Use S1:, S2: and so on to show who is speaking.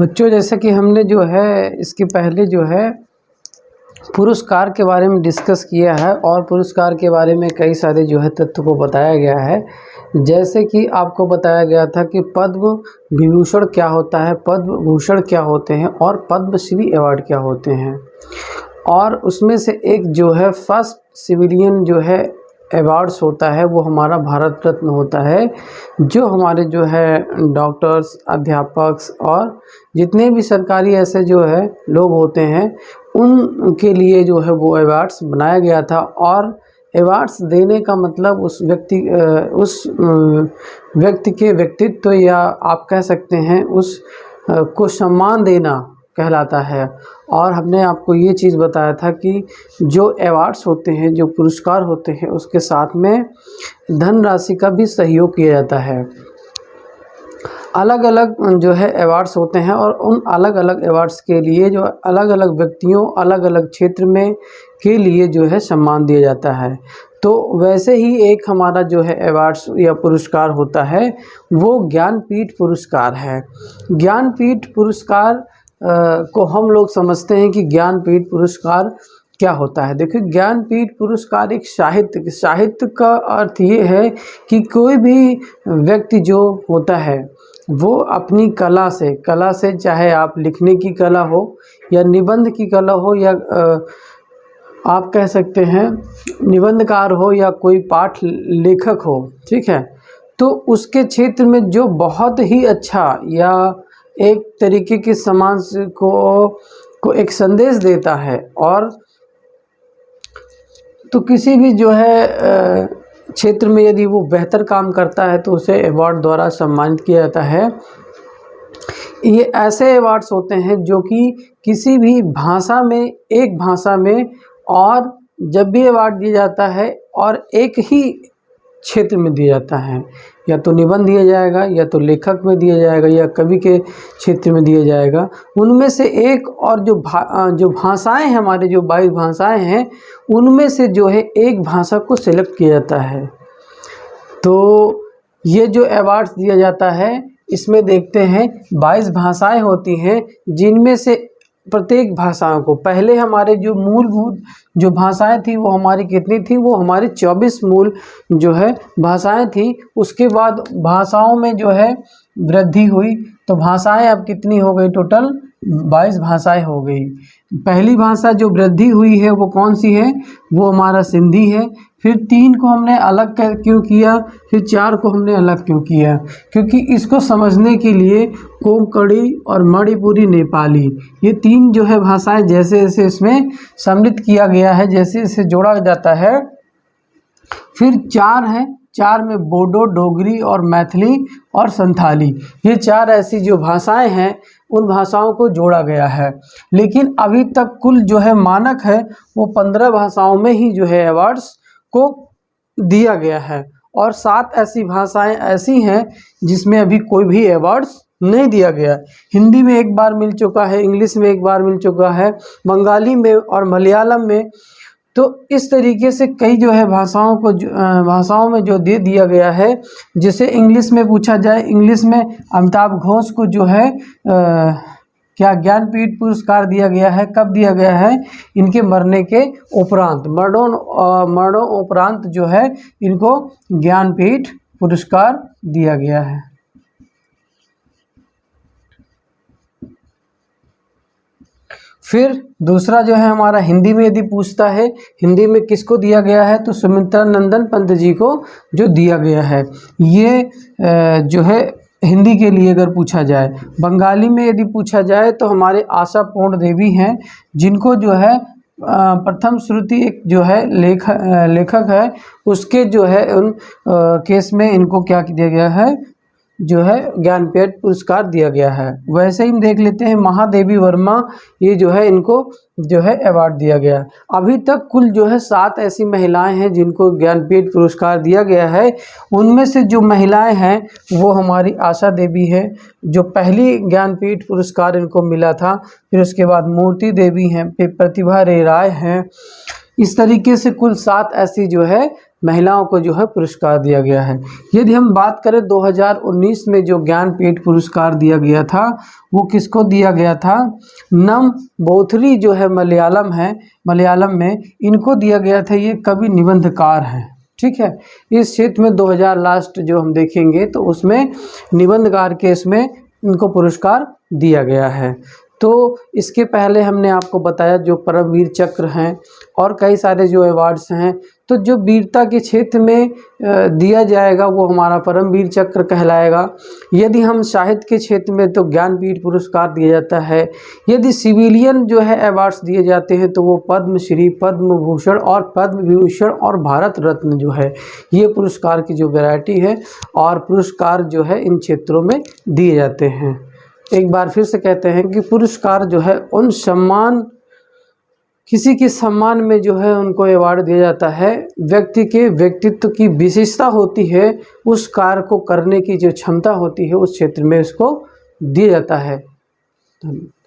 S1: बच्चों, जैसे कि हमने जो है इसके पहले जो है पुरस्कार के बारे में डिस्कस किया है और पुरस्कार के बारे में कई सारे जो है तथ्य को बताया गया है। जैसे कि आपको बताया गया था कि पद्म विभूषण क्या होता है, पद्म भूषण क्या होते हैं और पद्मश्री अवार्ड क्या होते हैं। और उसमें से एक जो है फर्स्ट सिविलियन जो है अवार्ड्स होता है वो हमारा भारत रत्न होता है, जो हमारे जो है डॉक्टर्स, अध्यापक और जितने भी सरकारी ऐसे जो है लोग होते हैं उनके लिए जो है वो अवार्ड्स बनाया गया था। और अवार्ड्स देने का मतलब उस व्यक्ति के व्यक्तित्व या आप कह सकते हैं उस को सम्मान देना कहलाता है। और हमने आपको ये चीज़ बताया था कि जो अवार्ड्स होते हैं, जो पुरस्कार होते हैं, उसके साथ में धनराशि का भी सहयोग किया जाता है। अलग अलग जो है अवार्ड्स होते हैं और उन अलग अलग अवार्ड्स के लिए जो अलग अलग व्यक्तियों, अलग अलग क्षेत्र में के लिए जो है सम्मान दिया जाता है। तो वैसे ही एक हमारा जो है अवार्ड्स या पुरस्कार होता है वो ज्ञानपीठ पुरस्कार है। ज्ञानपीठ पुरस्कार को हम लोग समझते हैं कि ज्ञानपीठ पुरस्कार क्या होता है। देखिए, ज्ञानपीठ पुरस्कार एक साहित्य का अर्थ ये है कि कोई भी व्यक्ति जो होता है वो अपनी कला से चाहे आप लिखने की कला हो या निबंध की कला हो या आप कह सकते हैं निबंधकार हो या कोई पाठ लेखक हो, ठीक है, तो उसके क्षेत्र में जो बहुत ही अच्छा या एक तरीके के समाज को एक संदेश देता है और तो किसी भी जो है क्षेत्र में यदि वो बेहतर काम करता है तो उसे अवार्ड द्वारा सम्मानित किया जाता है। ये ऐसे अवार्ड्स होते हैं जो कि किसी भी भाषा में, एक भाषा में, और जब भी अवार्ड दिया जाता है और एक ही क्षेत्र में दिया जाता है, या तो निबंध दिया जाएगा या तो लेखक में दिया जाएगा या कवि के क्षेत्र में दिया जाएगा, उनमें से एक। और जो भाषाएं हैं, हमारे जो 22 भाषाएं हैं, उनमें से जो है एक भाषा को सिलेक्ट किया जाता है। तो ये जो अवार्ड्स दिया जाता है इसमें देखते हैं 22 भाषाएं होती हैं, जिनमें से प्रत्येक भाषाओं को, पहले हमारे जो मूलभूत जो भाषाएं थी वो हमारी कितनी थी, वो हमारी 24 मूल जो है भाषाएं थी। उसके बाद भाषाओं में जो है वृद्धि हुई, तो भाषाएं अब कितनी हो गई, टोटल 22 भाषाएं हो गई। पहली भाषा जो वृद्धि हुई है वो कौन सी है, वो हमारा सिंधी है। फिर 3 को हमने अलग क्यों किया, फिर 4 को हमने अलग क्यों किया, क्योंकि इसको समझने के लिए कोंकणी और मणिपुरी, नेपाली, ये 3 जो है भाषाएं जैसे जैसे इसमें सम्मिलित किया गया है, जैसे जैसे जोड़ा जाता है। फिर 4 है, 4 में बोडो, डोगरी और मैथिली और संथाली, ये 4 ऐसी जो भाषाएं हैं उन भाषाओं को जोड़ा गया है। लेकिन अभी तक कुल जो है मानक है वो 15 भाषाओं में ही जो है अवार्ड्स को दिया गया है, और 7 ऐसी भाषाएं ऐसी हैं जिसमें अभी कोई भी अवार्ड्स नहीं दिया गया। हिंदी में एक बार मिल चुका है, इंग्लिश में एक बार मिल चुका है, बंगाली में और मलयालम में। तो इस तरीके से कई जो है भाषाओं में जो दे दिया गया है। जैसे इंग्लिश में पूछा जाए, इंग्लिश में अमिताभ घोष को जो है क्या ज्ञानपीठ पुरस्कार दिया गया है, कब दिया गया है, इनके मरने के उपरांत, मरणों उपरांत जो है इनको ज्ञानपीठ पुरस्कार दिया गया है। फिर दूसरा जो है हमारा हिंदी में यदि पूछता है, हिंदी में किसको दिया गया है, तो सुमित्रा नंदन पंत जी को जो दिया गया है। ये जो है हिंदी के लिए अगर पूछा जाए। बंगाली में यदि पूछा जाए तो हमारे आशा पूर्ण देवी हैं, जिनको जो है प्रथम श्रुति एक जो है लेखक है, उसके जो है उन केस में इनको क्या दिया गया है, जो है ज्ञानपीठ पुरस्कार दिया गया है। वैसे ही हम देख लेते हैं महादेवी वर्मा, ये जो है इनको जो है अवार्ड दिया गया। अभी तक कुल जो है 7 ऐसी महिलाएं हैं जिनको ज्ञानपीठ पुरस्कार दिया गया है। उनमें से जो महिलाएं हैं वो हमारी आशा देवी है, जो पहली ज्ञानपीठ पुरस्कार इनको मिला था। फिर उसके बाद मूर्ति देवी हैं, फिर प्रतिभा राय हैं। इस तरीके से कुल 7 ऐसी जो है महिलाओं को जो है पुरस्कार दिया गया है। यदि हम बात करें 2019 में जो ज्ञानपीठ पुरस्कार दिया गया था वो किसको दिया गया था, नम बोथरी जो है मलयालम में इनको दिया गया था। ये कवि निबंधकार हैं, ठीक है। इस क्षेत्र में 2000 लास्ट जो हम देखेंगे तो उसमें निबंधकार के इसमें इनको पुरस्कार दिया गया है। तो इसके पहले हमने आपको बताया जो परमवीर चक्र हैं और कई सारे जो अवार्ड्स हैं, तो जो वीरता के क्षेत्र में दिया जाएगा वो हमारा परमवीर चक्र कहलाएगा। यदि हम साहित्य के क्षेत्र में तो ज्ञानपीठ पुरस्कार दिया जाता है। यदि सिविलियन जो है अवार्ड्स दिए जाते हैं तो वो पद्मश्री, पद्म भूषण और पद्म विभूषण और भारत रत्न जो है ये पुरस्कार की जो वैरायटी है और पुरस्कार जो है इन क्षेत्रों में दिए जाते हैं। एक बार फिर से कहते हैं कि पुरस्कार जो है उन सम्मान, किसी के सम्मान में जो है उनको अवार्ड दिया जाता है। व्यक्ति के व्यक्तित्व की विशेषता होती है, उस कार्य को करने की जो क्षमता होती है उस क्षेत्र में इसको दिया जाता है। धन्यवाद।